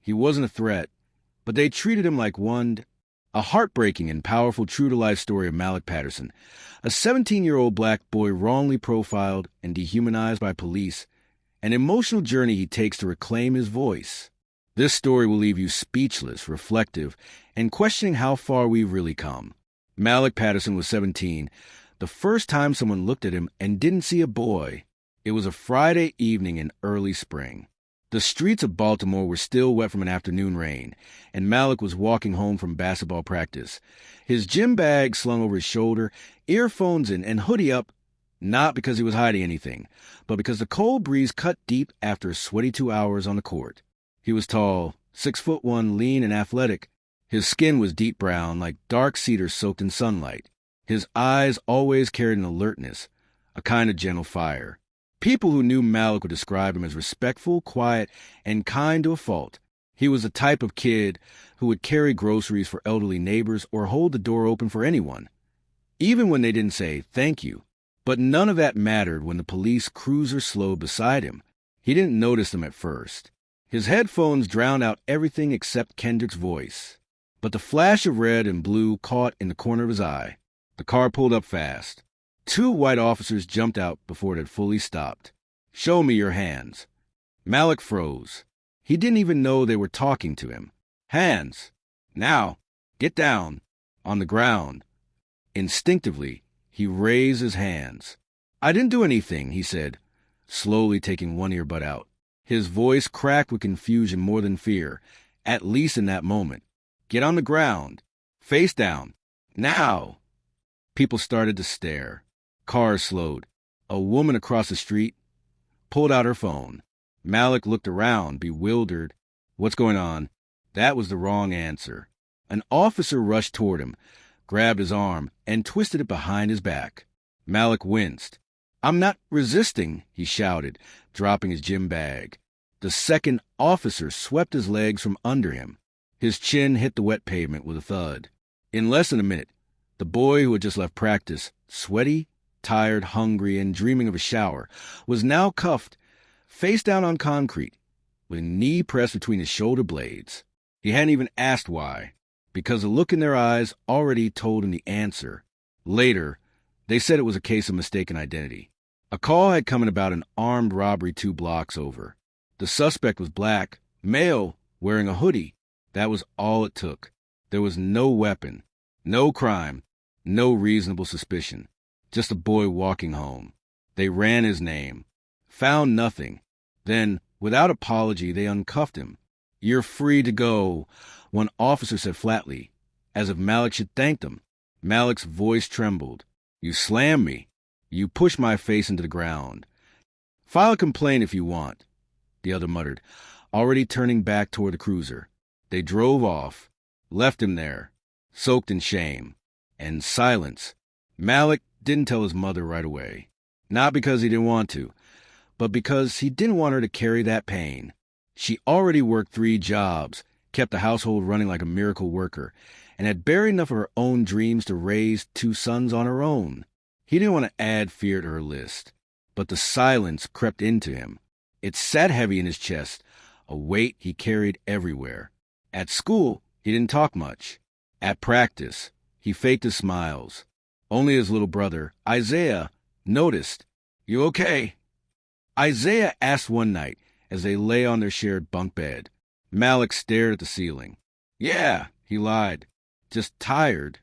He wasn't a threat, but they treated him like one. A heartbreaking and powerful true-to-life story of Malik Patterson, a 17-year-old black boy wrongly profiled and dehumanized by police, an emotional journey he takes to reclaim his voice. This story will leave you speechless, reflective, and questioning how far we've really come. Malik Patterson was 17, the first time someone looked at him and didn't see a boy. It was a Friday evening in early spring. The streets of Baltimore were still wet from an afternoon rain, and Malik was walking home from basketball practice, his gym bag slung over his shoulder, earphones in, and hoodie up, not because he was hiding anything, but because the cold breeze cut deep after a sweaty 2 hours on the court. He was tall, 6'1", lean and athletic. His skin was deep brown, like dark cedar soaked in sunlight. His eyes always carried an alertness, a kind of gentle fire. People who knew Malik would describe him as respectful, quiet, and kind to a fault. He was the type of kid who would carry groceries for elderly neighbors or hold the door open for anyone, even when they didn't say thank you. But none of that mattered when the police cruiser slowed beside him. He didn't notice them at first. His headphones drowned out everything except Kendrick's voice. But the flash of red and blue caught in the corner of his eye. The car pulled up fast. 2 white officers jumped out before it had fully stopped. "Show me your hands." Malik froze. He didn't even know they were talking to him. "Hands. Now, get down." On the ground. Instinctively, he raised his hands. "I didn't do anything," he said, slowly taking one earbud out. His voice cracked with confusion more than fear, at least in that moment. "Get on the ground. Face down. Now." People started to stare. Cars slowed. A woman across the street pulled out her phone. Malik looked around, bewildered. "What's going on?" That was the wrong answer. An officer rushed toward him, grabbed his arm, and twisted it behind his back. Malik winced. "I'm not resisting," he shouted, dropping his gym bag. The second officer swept his legs from under him. His chin hit the wet pavement with a thud. In less than a minute, the boy who had just left practice, sweaty, tired, hungry, and dreaming of a shower, was now cuffed, face down on concrete, with a knee pressed between his shoulder blades. He hadn't even asked why, because the look in their eyes already told him the answer. Later, they said it was a case of mistaken identity. A call had come in about an armed robbery 2 blocks over. The suspect was black, male, wearing a hoodie. That was all it took. There was no weapon, no crime, no reasonable suspicion. Just a boy walking home. They ran his name. Found nothing. Then, without apology, they uncuffed him. "You're free to go," one officer said flatly, as if Malik should thank them. Malik's voice trembled. "You slammed me. You pushed my face into the ground. File a complaint if you want," the other muttered, already turning back toward the cruiser. They drove off, left him there, soaked in shame and silence. Malik didn't tell his mother right away. Not because he didn't want to, but because he didn't want her to carry that pain. She already worked 3 jobs, kept the household running like a miracle worker, and had buried enough of her own dreams to raise 2 sons on her own. He didn't want to add fear to her list, but the silence crept into him. It sat heavy in his chest, a weight he carried everywhere. At school, he didn't talk much. At practice, he faked his smiles. Only his little brother, Isaiah, noticed. "You okay?" Isaiah asked one night as they lay on their shared bunk bed. Malik stared at the ceiling. "Yeah," he lied. "Just tired."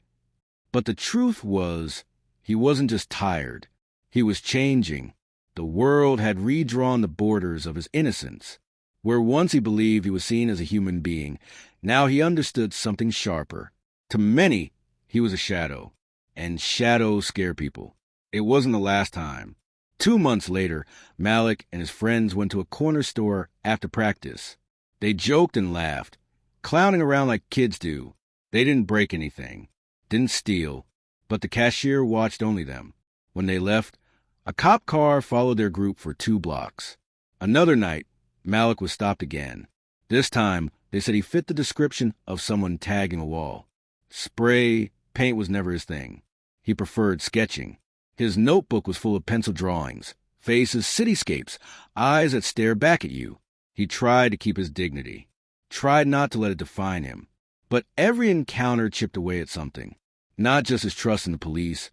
But the truth was, he wasn't just tired. He was changing. The world had redrawn the borders of his innocence. Where once he believed he was seen as a human being, now he understood something sharper. To many, he was a shadow. And shadows scare people. It wasn't the last time. 2 months later, Malik and his friends went to a corner store after practice. They joked and laughed, clowning around like kids do. They didn't break anything, didn't steal, but the cashier watched only them. When they left, a cop car followed their group for 2 blocks. Another night, Malik was stopped again. This time, they said he fit the description of someone tagging a wall. Spray, paint was never his thing. He preferred sketching. His notebook was full of pencil drawings, faces, cityscapes, eyes that stare back at you. He tried to keep his dignity. tried not to let it define him. But every encounter chipped away at something. Not just his trust in the police,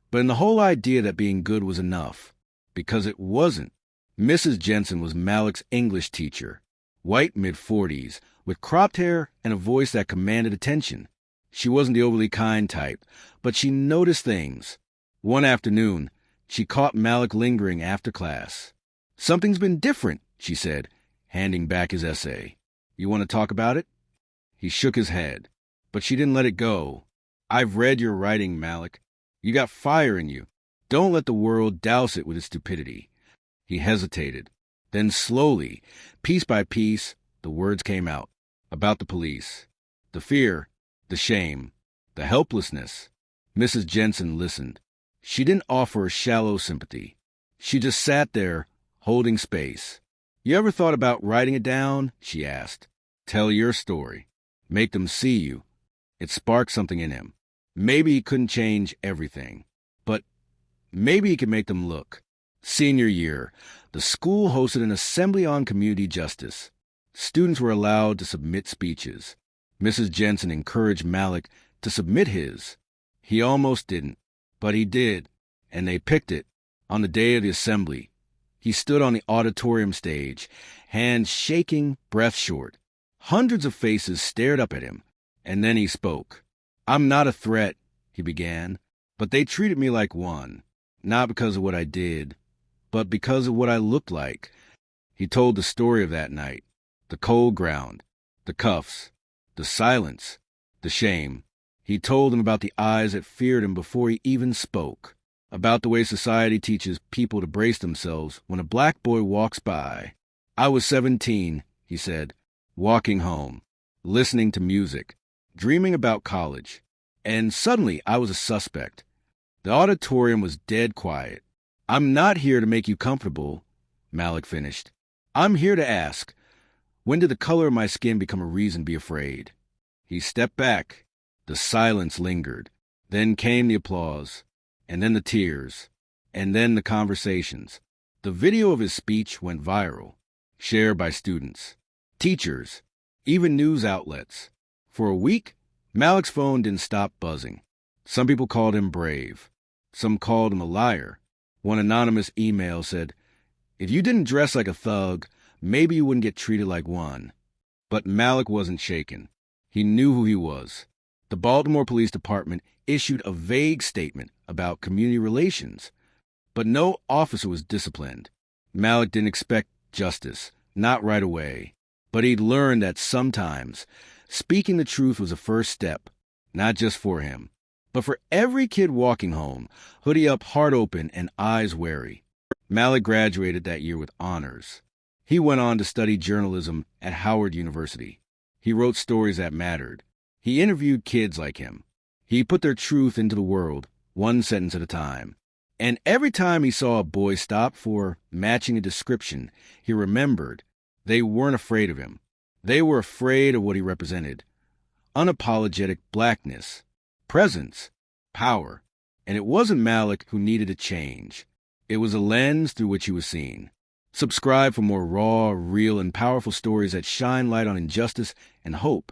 but in the whole idea that being good was enough. Because it wasn't. Mrs. Jensen was Malik's English teacher. White mid-40s, with cropped hair and a voice that commanded attention. She wasn't the overly kind type, but she noticed things. One afternoon, she caught Malik lingering after class. "Something's been different," she said, handing back his essay. "You want to talk about it?" He shook his head, but she didn't let it go. "I've read your writing, Malik. You got fire in you. Don't let the world douse it with its stupidity." He hesitated. Then slowly, piece by piece, the words came out. About the police. The fear, the shame, the helplessness. Mrs. Jensen listened. She didn't offer shallow sympathy. She just sat there, holding space. "You ever thought about writing it down?" she asked. "Tell your story. Make them see you." It sparked something in him. Maybe he couldn't change everything, but maybe he could make them look. Senior year, the school hosted an assembly on community justice. Students were allowed to submit speeches. Mrs. Jensen encouraged Malik to submit his. He almost didn't, but he did, and they picked it. On the day of the assembly, he stood on the auditorium stage, hands shaking, breath short. Hundreds of faces stared up at him, and then he spoke. "I'm not a threat," he began, "but they treated me like one, not because of what I did, but because of what I looked like." He told the story of that night, the cold ground, the cuffs, the silence, the shame. He told them about the eyes that feared him before he even spoke, about the way society teaches people to brace themselves when a black boy walks by. "I was 17, he said, walking home, listening to music, dreaming about college, and suddenly I was a suspect." The auditorium was dead quiet. "I'm not here to make you comfortable," Malik finished. "I'm here to ask, when did the color of my skin become a reason to be afraid?" He stepped back. The silence lingered. Then came the applause, and then the tears, and then the conversations. The video of his speech went viral, shared by students, teachers, even news outlets. For a week, Malik's phone didn't stop buzzing. Some people called him brave. Some called him a liar. One anonymous email said, "If you didn't dress like a thug, maybe you wouldn't get treated like one." But Malik wasn't shaken. He knew who he was. The Baltimore Police Department issued a vague statement about community relations, but no officer was disciplined. Malik didn't expect justice, not right away, but he'd learned that sometimes speaking the truth was a first step, not just for him, but for every kid walking home, hoodie up, heart open, and eyes wary. Malik graduated that year with honors. He went on to study journalism at Howard University. He wrote stories that mattered. He interviewed kids like him. He put their truth into the world, one sentence at a time. And every time he saw a boy stop for matching a description, he remembered they weren't afraid of him. They were afraid of what he represented. Unapologetic blackness, presence, power. And it wasn't Malik who needed to change. It was a lens through which he was seen. Subscribe for more raw, real, and powerful stories that shine light on injustice and hope.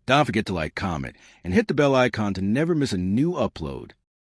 Don't forget to like, comment, and hit the bell icon to never miss a new upload.